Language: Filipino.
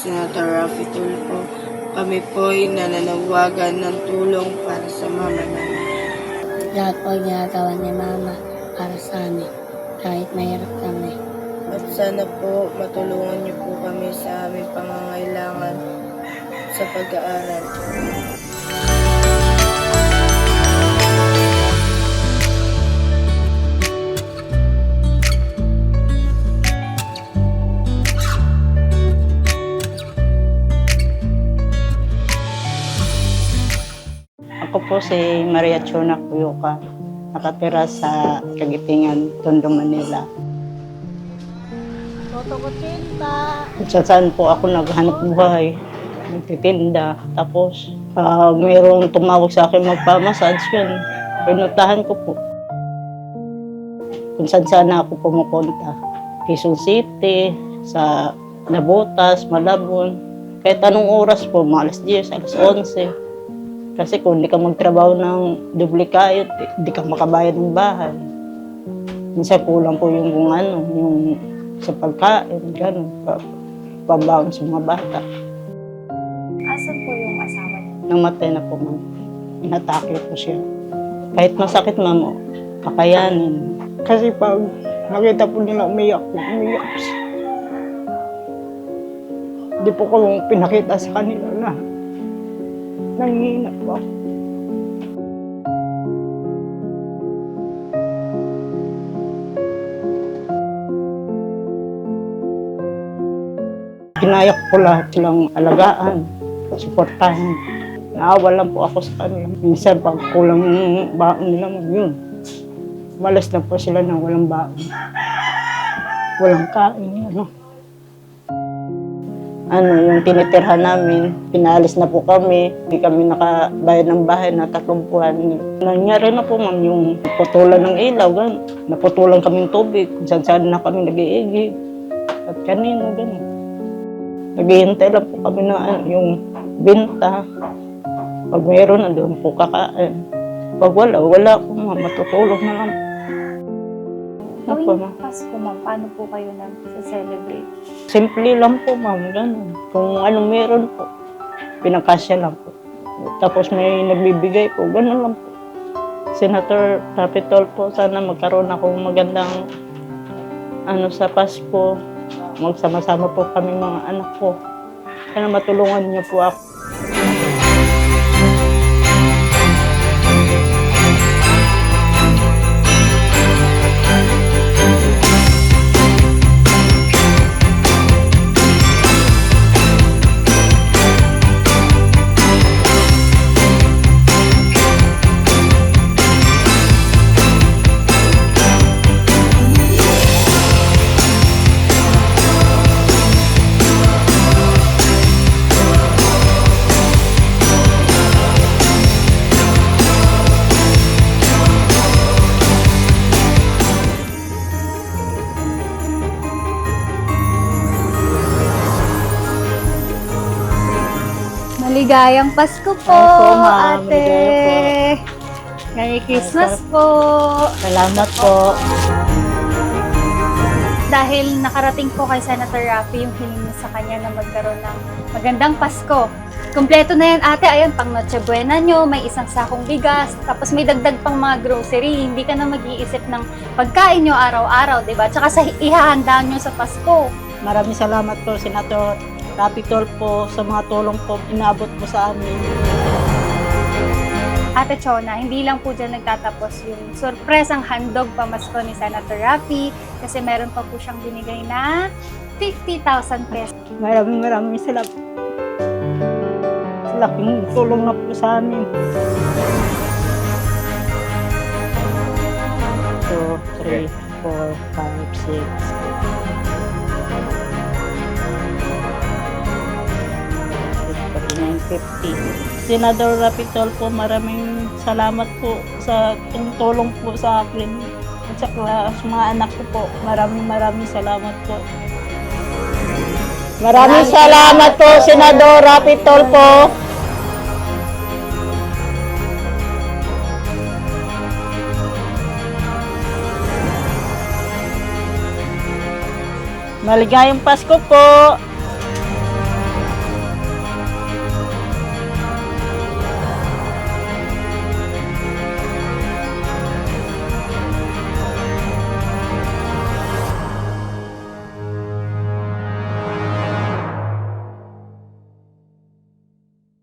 Senator Raffy Tulfo. Kami po'y nananawagan ng tulong para sa mama namin. Lahat po ginagawa ni Mama para sa amin, kahit mahirap kami. At sana po matulungan niyo po kami sa aming pangangailangan sa pag-aaral. Ako po si Maria Chona Cuyuca, nakatira sa Kagitingan, Tondo, Manila. Kung saan po ako naghanap buhay, nagtitinda. Tapos, mayroong tumawag sa akin magpamassage yun. Pinuntahan ko po. Kung saan ako pumupunta. Quezon City, sa Nabotas, Malabon. Kahit anong oras po, mga alas 10, alas 11. Kasi kung hindi ka magtrabaho ng duplikayot, hindi ka makabayad ng bahay. Minsan kulang po yung kung ano, yung sa pagkain, gano'n, pambaon sa mga bata. Asan po yung asawa niyo? Namatay na po, ma'am. Inatake po siya. Kahit masakit, ma'am, kakayanin. Kasi pag nakita po nila umiyak siya. Hindi po ko pinakita sa kanila na nangihina po ako. Pinayak ko lahat silang alagaan, suportahan. Naawa lang po ako sa kanila. Minsan pag kulang yung baon nila, yun. Malas na po sila na walang baon. Walang kain, yung tinitirhan namin, pinalis na po kami. Hindi kami nakabayad ng bahay na 3 buwan. Nangyari na po, ma'am, yung putulan ng ilaw, gano'n. Naputulan kaming tubig, kung saan na kami nag-iigib. At kanino, gano'n. Naghihintay lang po kami na yung binta. Pag mayroon na doon po kakain. Pag wala po, ma'am, matutulog na lang. Tuwing Pasko, ma'am, paano po kayo nag-celebrate? Simple lang po, ma'am, gano'n. Kung anong meron po, pinakasya lang po. Tapos may nagbibigay po, gano'n lang po. Senator Raffy Tulfo, sana magkaroon ako magandang sa Pasko. Magsama-sama po kami mga anak ko. Sana matulungan niyo po ako. Maligayang Pasko po, Opo, ma'am. ate! Maligaya Merry Christmas po! Salamat po. Dahil nakarating po kay Senator Raffy yung hiling niya sa kanya na magkaroon ng magandang Pasko. Kompleto na yan, ate. Ayan, pang Noche Buena nyo, may isang sakong bigas, tapos may dagdag pang mga grocery. Hindi ka na mag-iisip ng pagkain nyo araw-araw, diba? Tsaka sa ihahanda nyo sa Pasko. Maraming salamat po, Senator Raffy Tulfo, sa mga tulong po inaabot po sa amin. Ate Chona, hindi lang po dyan nagtatapos yung surpresang handog pamasko ni Senator Raffy kasi meron pa po siyang binigay na 50,000 pesos. Maraming salamat. Laking tulong na po sa amin. 2, 3, 4, 5, 6. Senador Raffy Tulfo, maraming salamat po sa tulong po sa akin at sa mga anak ko po. Maraming salamat po. Maraming salamat po, Senador Raffy Tulfo. Maligayang Pasko po!